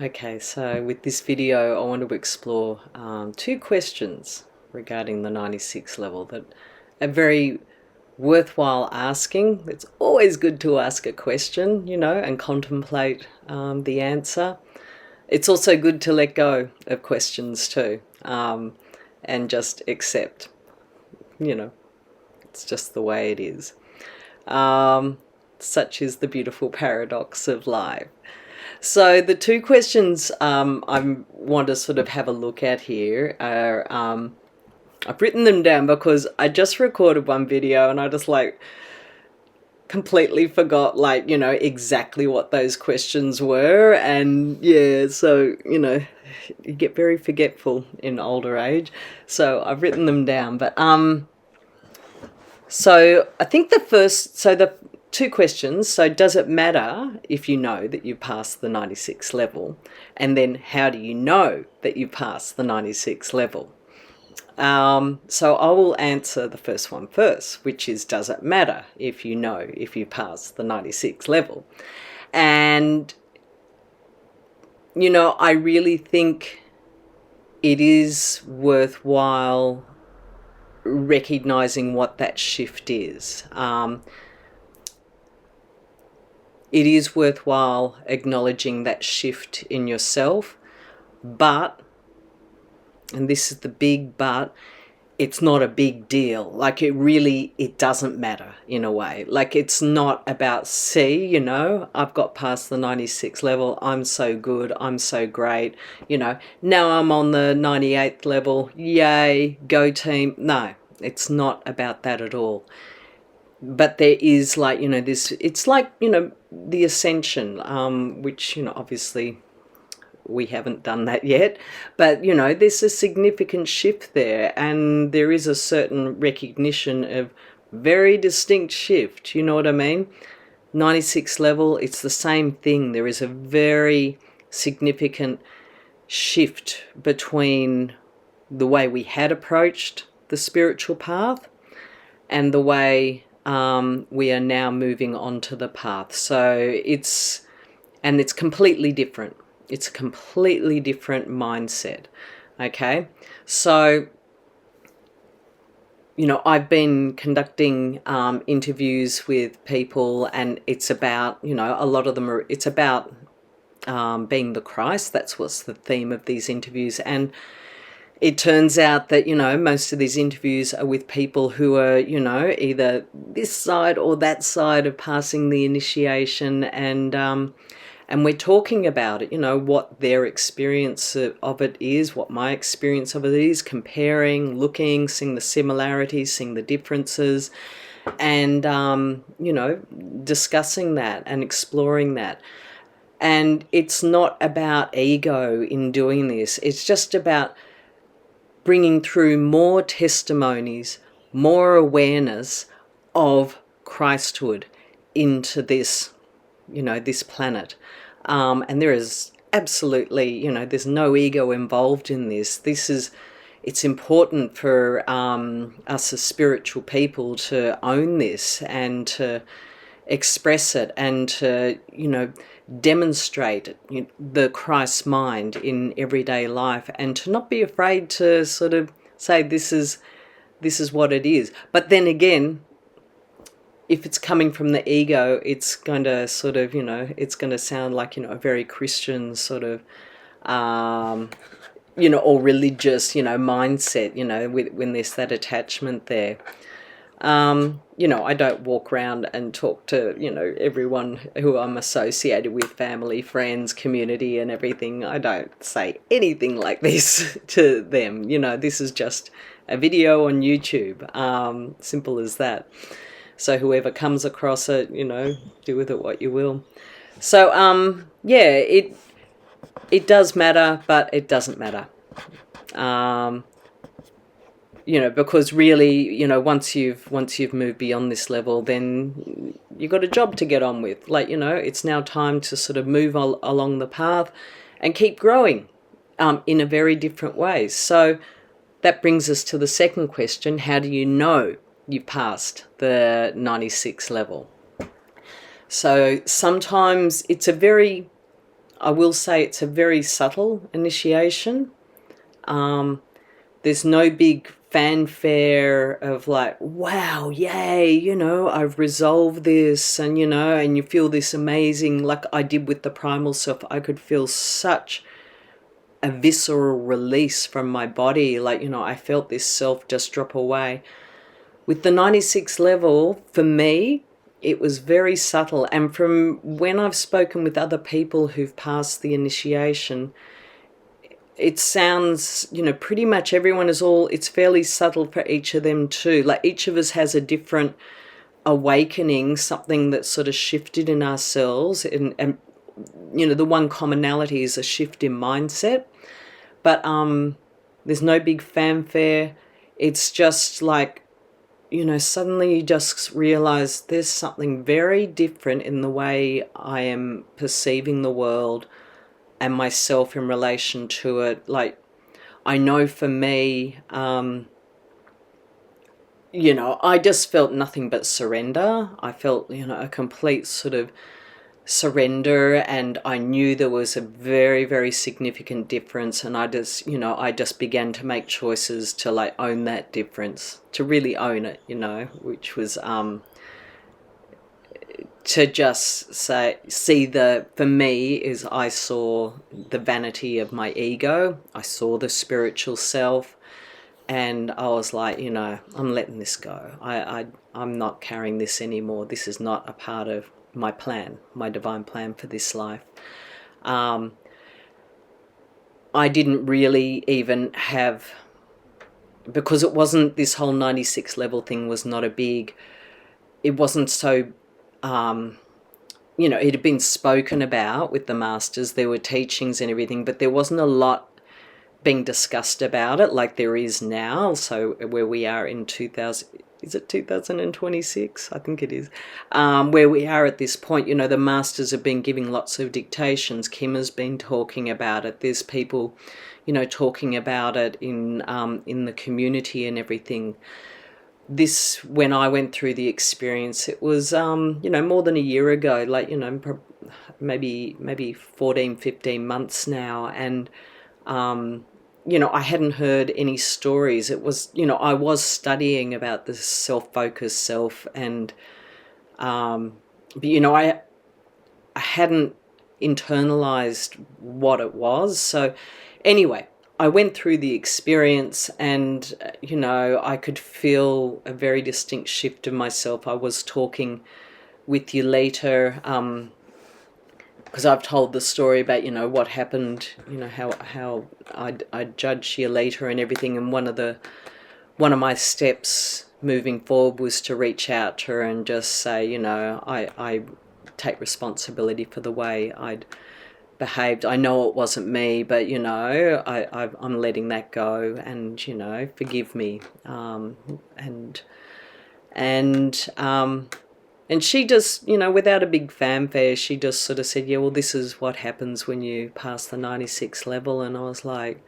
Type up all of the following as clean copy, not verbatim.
Okay, so with this video, I want to explore two questions regarding the 96 level that are very worthwhile asking. It's always good to ask a question, and contemplate the answer. It's also good to let go of questions too, and just accept, it's just the way it is. Such is the beautiful paradox of life. So the two questions I want to sort of have a look at here are, I've written them down because I just recorded one video and I just completely forgot exactly what those questions were. And yeah, so you get very forgetful in older age. So I've written them down. But so I think the two questions. So does it matter if you know that you passed the 96 level? And then how do you know that you passed the 96 level? So I will answer the first one first, which is, does it matter if you know if you passed the 96 level? And, I really think it is worthwhile recognizing what that shift is. It is worthwhile acknowledging that shift in yourself, but, and this is the big but, it's not a big deal. It doesn't matter in a way. It's not about, see, I've got past the 96 level. I'm so good. I'm so great. Now I'm on the 98th level. Yay, go team. No, it's not about that at all. But there is this, it's the ascension, which, obviously we haven't done that yet, but there's a significant shift there, and there is a certain recognition of very distinct shift. You know what I mean? 96 level, it's the same thing. There is a very significant shift between the way we had approached the spiritual path and the way we are now moving on to the path. So it's completely different. It's a completely different mindset. Okay, so I've been conducting interviews with people, and it's about a lot of them are. It's about being the Christ. That's what's the theme of these interviews, and it turns out that most of these interviews are with people who are either this side or that side of passing the initiation, and we're talking about it, what their experience of it is, what my experience of it is, comparing, looking, seeing the similarities, seeing the differences, and discussing that and exploring that. And it's not about ego in doing this. It's just about bringing through more testimonies, more awareness of Christhood into this, this planet. And there is absolutely, there's no ego involved in this. It's important for us as spiritual people to own this and to express it and to, demonstrate the Christ mind in everyday life, and to not be afraid to sort of say this is what it is. But then again, if it's coming from the ego, it's going to sort of, it's going to sound like, a very Christian sort of, or religious, mindset, when there's that attachment there. I don't walk around and talk to, everyone who I'm associated with, family, friends, community and everything. I don't say anything like this to them. This is just a video on YouTube. Simple as that. So whoever comes across it, do with it what you will. So, yeah, it does matter, but it doesn't matter. Because really, once you've moved beyond this level, then you've got a job to get on with. It's now time to sort of move along the path and keep growing in a very different way. So that brings us to the second question: how do you know you've passed the 96 level? So sometimes it's a very I will say it's a very subtle initiation. There's no big fanfare of like, wow, yay, you know, I've resolved this, and you know, and you feel this amazing, like I did with the primal self. I could feel such a visceral release from my body, like, you know, I felt this self just drop away. With the 96 level, for me, it was very subtle. And from when I've spoken with other people who've passed the initiation, it sounds, you know, pretty much everyone is all, it's fairly subtle for each of them too. Like each of us has a different awakening, something that sort of shifted in ourselves. And you know, the one commonality is a shift in mindset. But there's no big fanfare. It's just like, you know, suddenly you just realize there's something very different in the way I am perceiving the world and myself in relation to it. Like, I know for me, you know, I just felt nothing but surrender. I felt, you know, a complete sort of surrender, and I knew there was a very, very significant difference, and I just, you know, I just began to make choices to like own that difference, to really own it, you know, which was to just say, see the, for me is I saw the vanity of my ego, I saw the spiritual self, and I was like, you know, I'm letting this go. I'm not carrying this anymore. This is not a part of my plan, my divine plan for this life. I didn't really even have, because it wasn't, this whole 96 level thing was not a big, it wasn't so, you know, it had been spoken about with the masters, there were teachings and everything, but there wasn't a lot being discussed about it like there is now. So where we are in 2000, is it 2026? I think it is. Where we are at this point, you know, the masters have been giving lots of dictations. Kim has been talking about it. There's people, you know, talking about it in the community and everything. This, when I went through the experience, it was, you know, more than a year ago, like, you know, maybe 14, 15 months now. And, you know, I hadn't heard any stories. It was, you know, I was studying about the self-focused self, and, but, you know, I hadn't internalized what it was. So anyway, I went through the experience, and, you know, I could feel a very distinct shift in myself. I was talking with you later, because I've told the story about, you know, what happened, you know, how I judged you later and everything. And one of my steps moving forward was to reach out to her and just say, you know, I take responsibility for the way I'd behaved. I know it wasn't me, but, you know, I'm letting that go, and, you know, forgive me. And she just, you know, without a big fanfare, she just sort of said, yeah, well, this is what happens when you pass the 96 level. And I was like,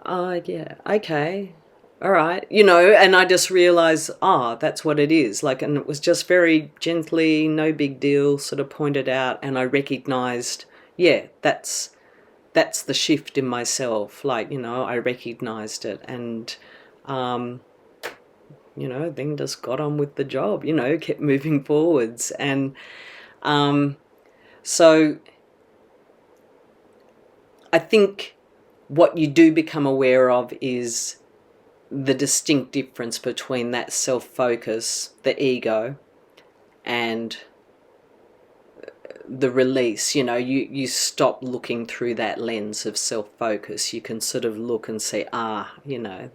oh, yeah, okay, all right, you know, and I just realized, that's what it is. Like, and it was just very gently, no big deal, sort of pointed out, and I recognized, yeah, that's the shift in myself. Like, you know, I recognized it, and, you know, then just got on with the job, you know, kept moving forwards. And so I think what you do become aware of is the distinct difference between that self-focus, the ego, and the release. You know, you stop looking through that lens of self-focus. You can sort of look and say, you know,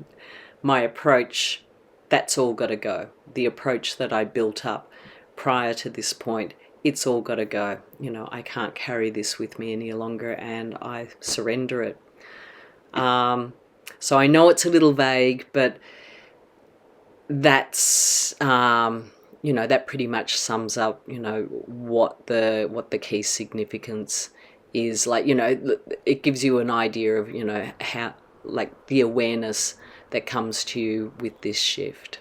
my approach, that's all got to go. The approach that I built up prior to this point, it's all got to go. You know, I can't carry this with me any longer, and I surrender it. So I know it's a little vague, but that's, you know, that pretty much sums up, you know, what the key significance is. Like, you know, it gives you an idea of, you know, how, like, the awareness that comes to you with this shift.